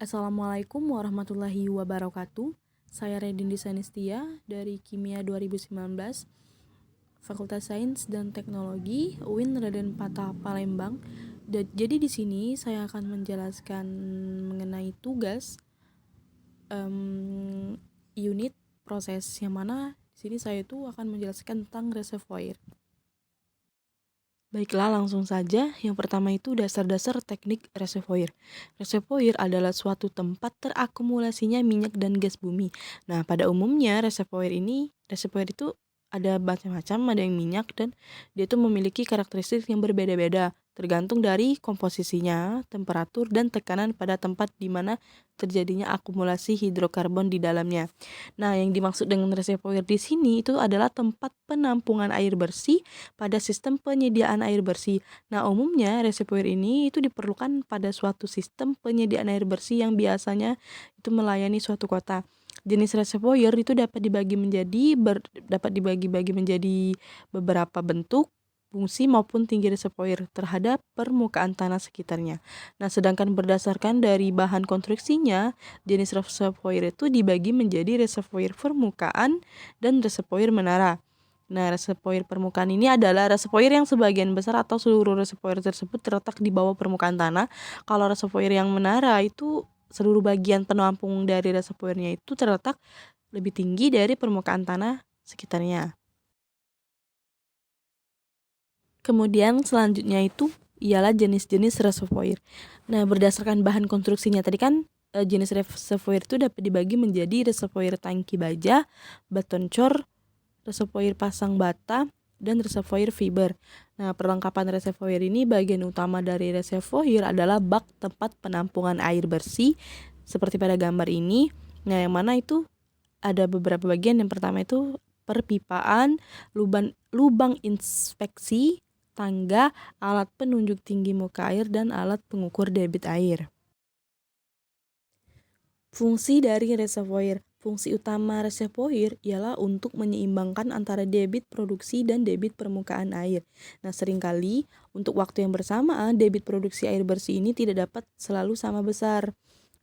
Assalamualaikum warahmatullahi wabarakatuh. Saya Redindi Sanistia dari Kimia 2019, Fakultas Sains dan Teknologi, UIN Raden Patah Palembang. Jadi di sini saya akan menjelaskan mengenai tugas unit proses, yang mana di sini saya itu akan menjelaskan tentang reservoir. Baiklah, langsung saja. Yang pertama itu dasar-dasar teknik reservoir. Reservoir adalah suatu tempat terakumulasinya minyak dan gas bumi. Nah, pada umumnya reservoir itu ada macam-macam, ada yang minyak, dan dia itu memiliki karakteristik yang berbeda-beda, tergantung dari komposisinya, temperatur, dan tekanan pada tempat di mana terjadinya akumulasi hidrokarbon di dalamnya. Nah, yang dimaksud dengan reservoir di sini itu adalah tempat penampungan air bersih pada sistem penyediaan air bersih. Nah, umumnya reservoir ini itu diperlukan pada suatu sistem penyediaan air bersih yang biasanya itu melayani suatu kota. Jenis reservoir itu dapat dibagi-bagi menjadi beberapa bentuk, fungsi maupun tinggi reservoir terhadap permukaan tanah sekitarnya. Nah, sedangkan berdasarkan dari bahan konstruksinya, jenis reservoir itu dibagi menjadi reservoir permukaan dan reservoir menara. Nah, reservoir permukaan ini adalah reservoir yang sebagian besar atau seluruh reservoir tersebut terletak di bawah permukaan tanah. Kalau reservoir yang menara itu seluruh bagian penampung dari reservoirnya itu terletak lebih tinggi dari permukaan tanah sekitarnya. Kemudian selanjutnya itu ialah jenis-jenis reservoir. Nah, berdasarkan bahan konstruksinya tadi kan jenis reservoir itu dapat dibagi menjadi reservoir tangki baja, beton cor, reservoir pasang bata, dan reservoir fiber. Nah, perlengkapan reservoir ini bagian utama dari reservoir adalah bak tempat penampungan air bersih seperti pada gambar ini. Nah, yang mana itu ada beberapa bagian. Yang pertama itu perpipaan, lubang inspeksi, tangga, alat penunjuk tinggi muka air, dan alat pengukur debit air. Fungsi dari reservoir. Fungsi utama reservoir ialah untuk menyeimbangkan antara debit produksi dan debit permukaan air. Nah, seringkali untuk waktu yang bersamaan, debit produksi air bersih ini tidak dapat selalu sama besar.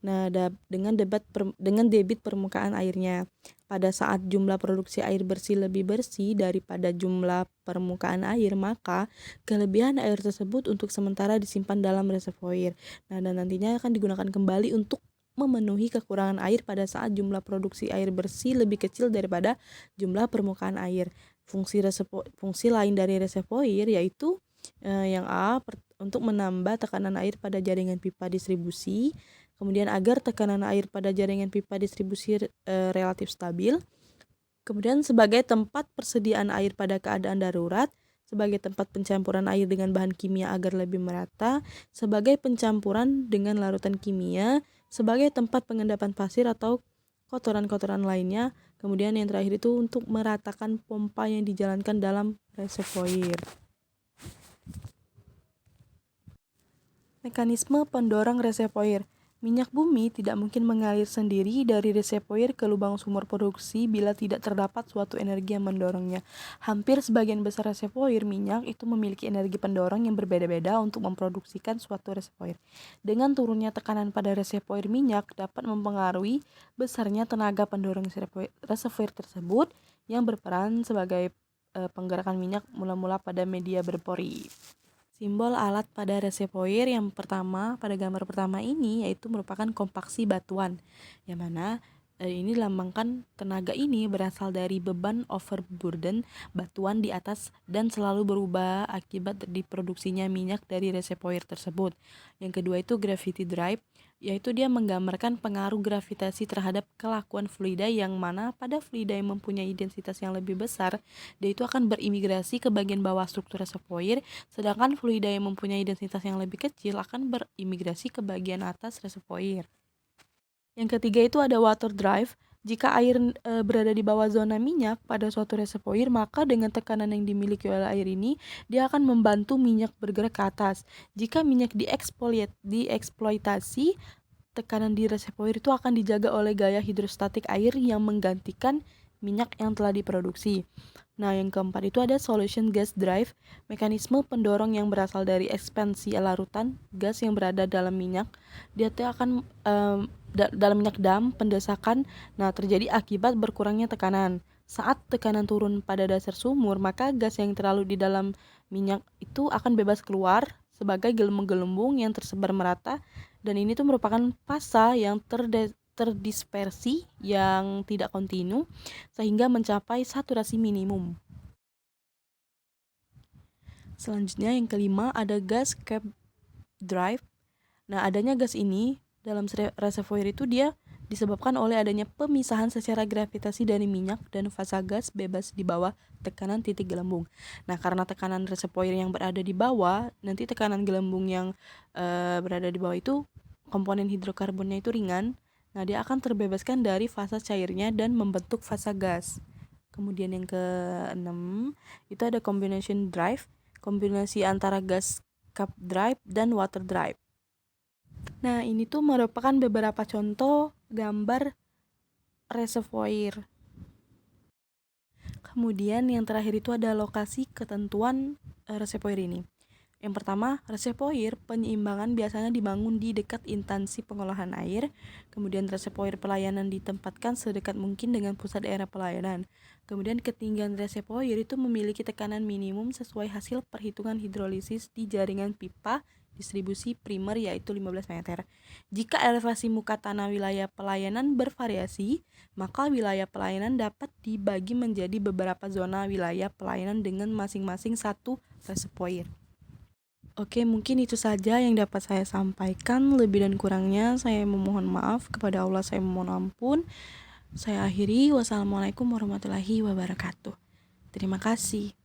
Nah, dengan debit permukaan airnya. Pada saat jumlah produksi air bersih lebih bersih daripada jumlah permukaan air, maka kelebihan air tersebut untuk sementara disimpan dalam reservoir. Nah, dan nantinya akan digunakan kembali untuk memenuhi kekurangan air pada saat jumlah produksi air bersih lebih kecil daripada jumlah permukaan air. Fungsi lain dari reservoir yaitu yang A, untuk menambah tekanan air pada jaringan pipa distribusi. Kemudian agar tekanan air pada jaringan pipa distribusi relatif stabil. Kemudian sebagai tempat persediaan air pada keadaan darurat, sebagai tempat pencampuran air dengan bahan kimia agar lebih merata, sebagai pencampuran dengan larutan kimia, sebagai tempat pengendapan pasir atau kotoran-kotoran lainnya. Kemudian yang terakhir itu untuk meratakan pompa yang dijalankan dalam reservoir. Mekanisme pendorong reservoir. Minyak bumi tidak mungkin mengalir sendiri dari reservoir ke lubang sumur produksi bila tidak terdapat suatu energi yang mendorongnya. Hampir sebagian besar reservoir minyak itu memiliki energi pendorong yang berbeda-beda untuk memproduksikan suatu reservoir. Dengan turunnya tekanan pada reservoir minyak dapat mempengaruhi besarnya tenaga pendorong reservoir tersebut yang berperan sebagai penggerakan minyak mula-mula pada media berpori. Simbol alat pada reservoir yang pertama pada gambar pertama ini yaitu merupakan kompaksi batuan, yang mana ini lambangkan tenaga ini berasal dari beban overburden batuan di atas dan selalu berubah akibat diproduksinya minyak dari reservoir tersebut. Yang kedua itu gravity drive, yaitu dia menggambarkan pengaruh gravitasi terhadap kelakuan fluida, yang mana pada fluida yang mempunyai densitas yang lebih besar, dia itu akan berimigrasi ke bagian bawah struktur reservoir, sedangkan fluida yang mempunyai densitas yang lebih kecil akan berimigrasi ke bagian atas reservoir. Yang ketiga itu ada water drive. Jika air berada di bawah zona minyak pada suatu reservoir, maka dengan tekanan yang dimiliki oleh air ini, dia akan membantu minyak bergerak ke atas. Jika minyak dieksploitasi, tekanan di reservoir itu akan dijaga oleh gaya hidrostatik air yang menggantikan minyak yang telah diproduksi. Nah, yang keempat itu ada solution gas drive, mekanisme pendorong yang berasal dari ekspansi larutan gas yang berada dalam minyak. Dia tuh akan dalam minyak dam, pendesakan, nah terjadi akibat berkurangnya tekanan. Saat tekanan turun pada dasar sumur, maka gas yang terlalu di dalam minyak itu akan bebas keluar sebagai gelembung-gelembung yang tersebar merata, dan ini tuh merupakan fasa yang terdispersi yang tidak kontinu sehingga mencapai saturasi minimum. Selanjutnya yang kelima ada gas cap drive. Nah, adanya gas ini dalam reservoir itu dia disebabkan oleh adanya pemisahan secara gravitasi dari minyak dan fasa gas bebas di bawah tekanan titik gelembung. Nah, karena tekanan reservoir yang berada di bawah, nanti tekanan gelembung yang berada di bawah itu komponen hidrokarbonnya itu ringan. Nah, dia akan terbebaskan dari fasa cairnya dan membentuk fasa gas. Kemudian yang keenam itu ada combination drive, kombinasi antara gas cap drive dan water drive. Nah, ini tuh merupakan beberapa contoh gambar reservoir. Kemudian yang terakhir itu ada lokasi ketentuan reservoir ini. Yang pertama, reservoir penyeimbangan biasanya dibangun di dekat instansi pengolahan air. Kemudian reservoir pelayanan ditempatkan sedekat mungkin dengan pusat daerah pelayanan. Kemudian ketinggian reservoir itu memiliki tekanan minimum sesuai hasil perhitungan hidrolisis di jaringan pipa distribusi primer yaitu 15 meter. Jika elevasi muka tanah wilayah pelayanan bervariasi, maka wilayah pelayanan dapat dibagi menjadi beberapa zona wilayah pelayanan dengan masing-masing satu reservoir. Oke, mungkin itu saja yang dapat saya sampaikan. Lebih dan kurangnya saya memohon maaf. Kepada Allah saya memohon ampun. Saya akhiri. Wassalamualaikum warahmatullahi wabarakatuh. Terima kasih.